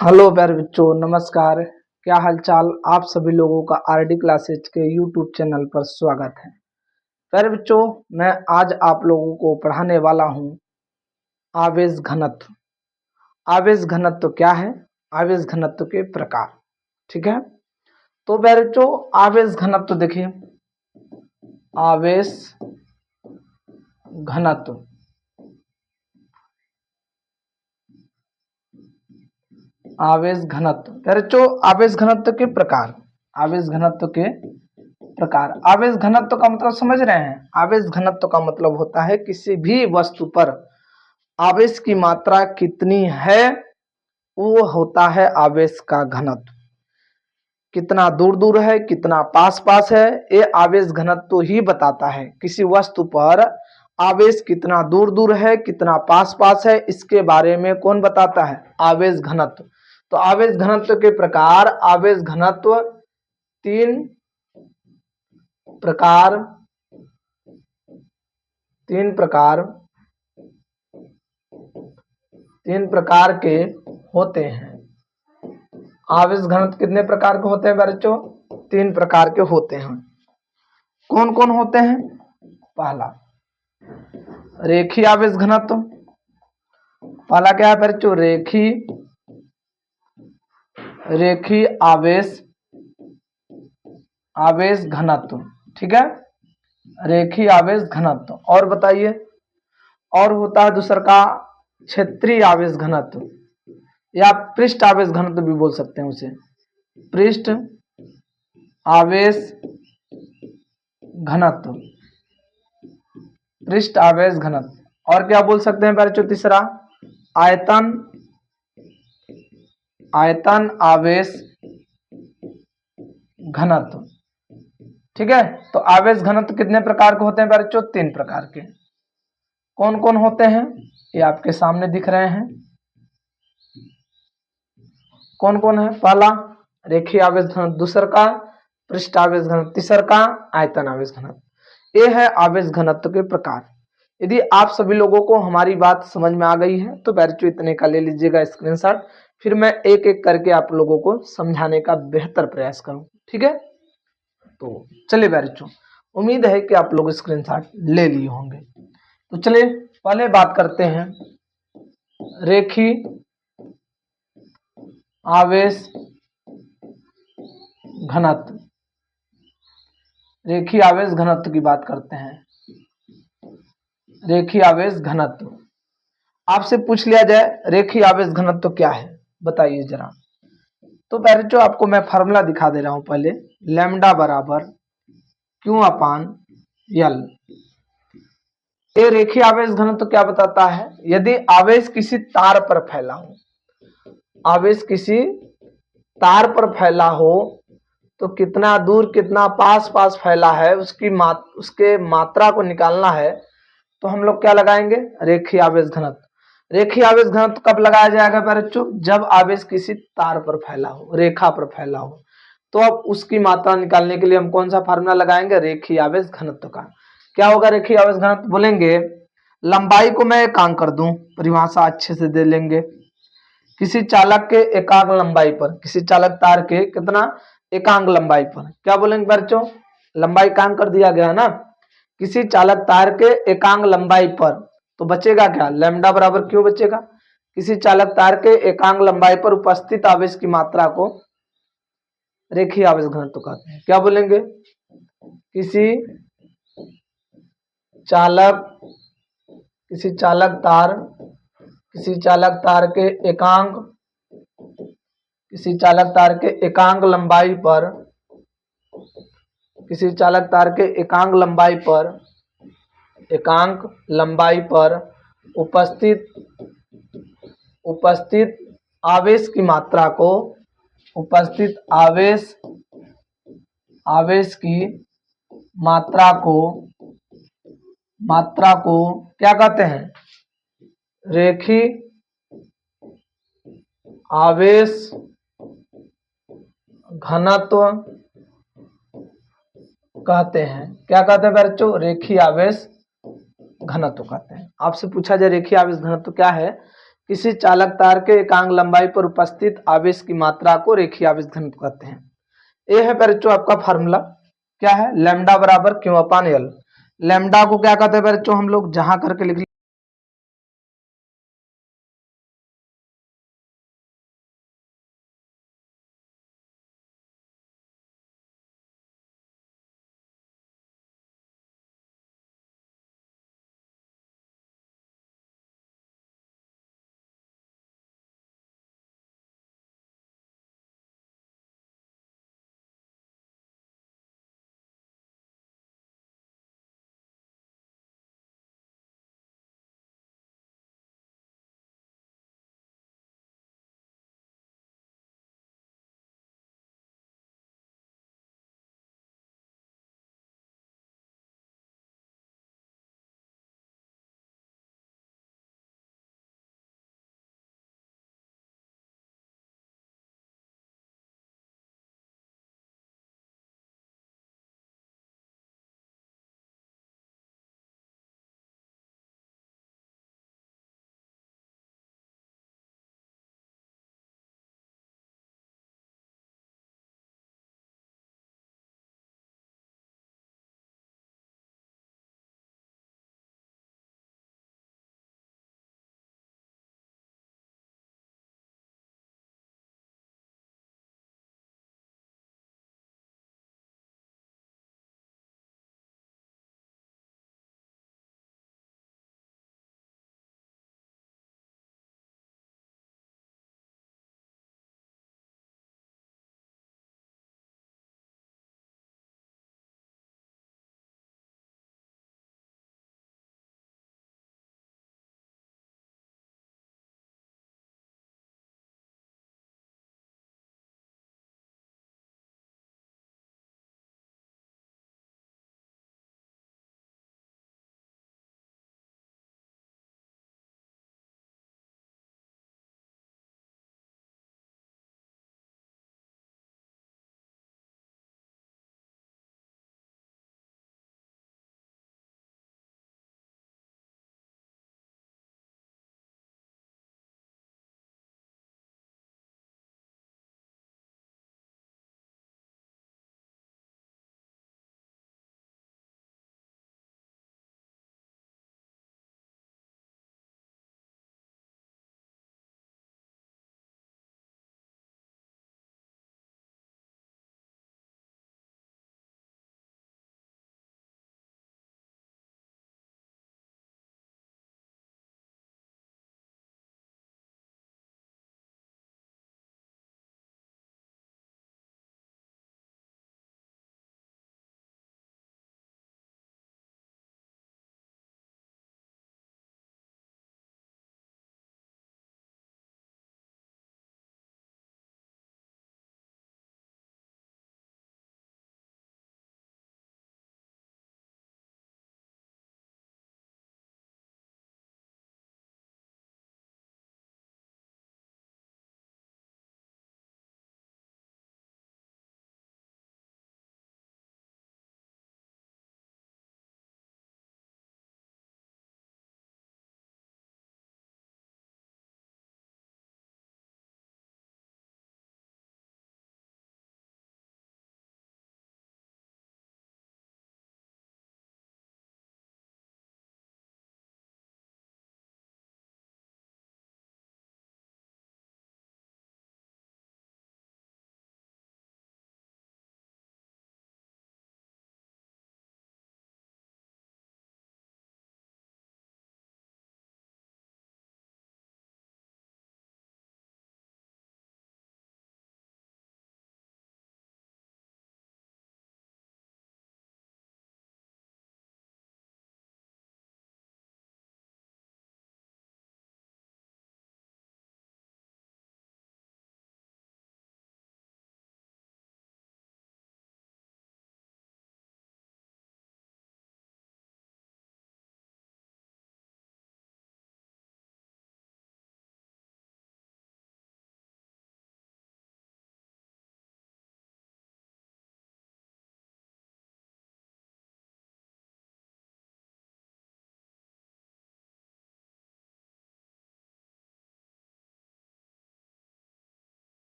Hello प्यारे बच्चों, नमस्कार। क्या हालचाल? आप सभी लोगों का आरडी क्लासेज के यूट्यूब चैनल पर स्वागत है। प्यारे बच्चों, मैं आज आप लोगों को पढ़ाने वाला हूं आवेश घनत्व। आवेश घनत्व क्या है? आवेश घनत्व के प्रकार। ठीक है, तो प्यारे बच्चों, आवेश घनत्व देखिए। आवेश घनत्व, आवेश घनत्व प्यारे बच्चों, आवेश घनत्व के प्रकार। आवेश घनत्व के प्रकार। आवेश घनत्व का मतलब समझ रहे हैं? आवेश घनत्व का मतलब होता है किसी भी वस्तु पर आवेश की मात्रा कितनी है, वो होता है आवेश का घनत्व। कितना दूर दूर है, कितना पास पास है, ये आवेश घनत्व ही बताता है। किसी वस्तु पर आवेश कितना दूर दूर है, कितना पास पास है, इसके बारे में कौन बताता है? आवेश घनत्व। तो आवेश घनत्व के प्रकार। आवेश घनत्व तीन प्रकार तीन प्रकार के होते हैं। आवेश घनत्व कितने प्रकार के होते हैं बच्चों? 3 प्रकार के होते हैं। कौन कौन होते हैं? पहला रेखीय आवेश घनत्व। पहला क्या है बच्चों? रेखीय आवेश घनत्व। ठीक है, रेखीय आवेश घनत्व। और बताइए, और होता है दूसरा का क्षेत्रीय आवेश घनत्व, या पृष्ठ आवेश घनत्व भी बोल सकते हैं उसे। पृष्ठ आवेश घनत्व, पृष्ठ आवेश घनत्व। और क्या बोल सकते हैं बच्चों? तीसरा आयतन आवेश घनत्व। ठीक है, तो आवेश घनत्व कितने प्रकार के होते हैं बच्चों? 3 प्रकार के। कौन कौन होते हैं? ये आपके सामने दिख रहे हैं। कौन कौन है? पहला रेखीय आवेश घनत्व, दूसरा का पृष्ठ आवेश घनत्व, तीसरा का आयतन आवेश घनत्व। ये है आवेश घनत्व के प्रकार। यदि आप सभी लोगों को हमारी बात समझ में आ गई है तो बच्चों इतने का ले लीजिएगा स्क्रीनशॉट, फिर मैं एक एक करके आप लोगों को समझाने का बेहतर प्रयास करूं। ठीक है, तो चलिए बच्चों, उम्मीद है कि आप लोग स्क्रीनशॉट ले लिए होंगे। तो चलिए पहले बात करते हैं रेखीय आवेश घनत्व। रेखीय आवेश घनत्व की बात करते हैं। रेखीय आवेश घनत्व आपसे पूछ लिया जाए रेखीय आवेश घनत्व क्या है, बताइए जरा। तो बच्चों आपको मैं फार्मूला दिखा दे रहा हूं पहले। लैम्डा बराबर क्यू अपान एल। ये रेखीय आवेश घनत्व क्या बताता है? यदि आवेश किसी तार पर फैला हो, आवेश किसी तार पर फैला हो तो कितना दूर कितना पास पास फैला है उसके मात्रा को निकालना है, तो हम लोग क्या लगाएंगे? रेखीय आवेश घनत्व। रेखीय आवेश घनत्व कब लगाया जाएगा बच्चों? जब आवेश किसी तार पर फैला हो, रेखा पर फैला हो। तो अब उसकी मात्रा निकालने के लिए हम कौन सा फार्मूला लगाएंगे? रेखीय आवेश घनत्व का। क्या होगा रेखीय आवेश घनत्व? बोलेंगे लंबाई को मैं एकांक कर दूं, परिभाषा अच्छे से दे लेंगे। किसी चालक के एकांक लंबाई पर, किसी चालक तार के कितना एकांक लंबाई पर, क्या बोलेंगे बच्चों? लंबाई एकांक कर दिया गया ना। किसी चालक तार के एकांक लंबाई पर, तो बचेगा क्या? लैम्डा बराबर क्यों बचेगा? किसी चालक तार के एकांक लंबाई पर उपस्थित आवेश की मात्रा को रेखीय आवेश घनत्व कहते हैं। क्या बोलेंगे? किसी चालक तार के एकांक लंबाई पर, किसी चालक तार के एकांक लंबाई पर उपस्थित आवेश की मात्रा को, उपस्थित आवेश की मात्रा को क्या कहते हैं? रेखीय आवेश घनत्व कहते हैं। क्या कहते हैं बच्चों? रेखीय आवेश घनत्व कहते हैं। आपसे पूछा जाए रेखीय आवेश घनत्व क्या है, किसी चालक तार के एकांक लंबाई पर उपस्थित आवेश की मात्रा को रेखीय आवेश घनत्व कहते हैं। ये है बच्चों आपका फार्मूला, क्या है, लैम्डा बराबर क्यू अपान एल। लैम्डा को क्या कहते हैं बच्चों, हम लोग जहां करके लिख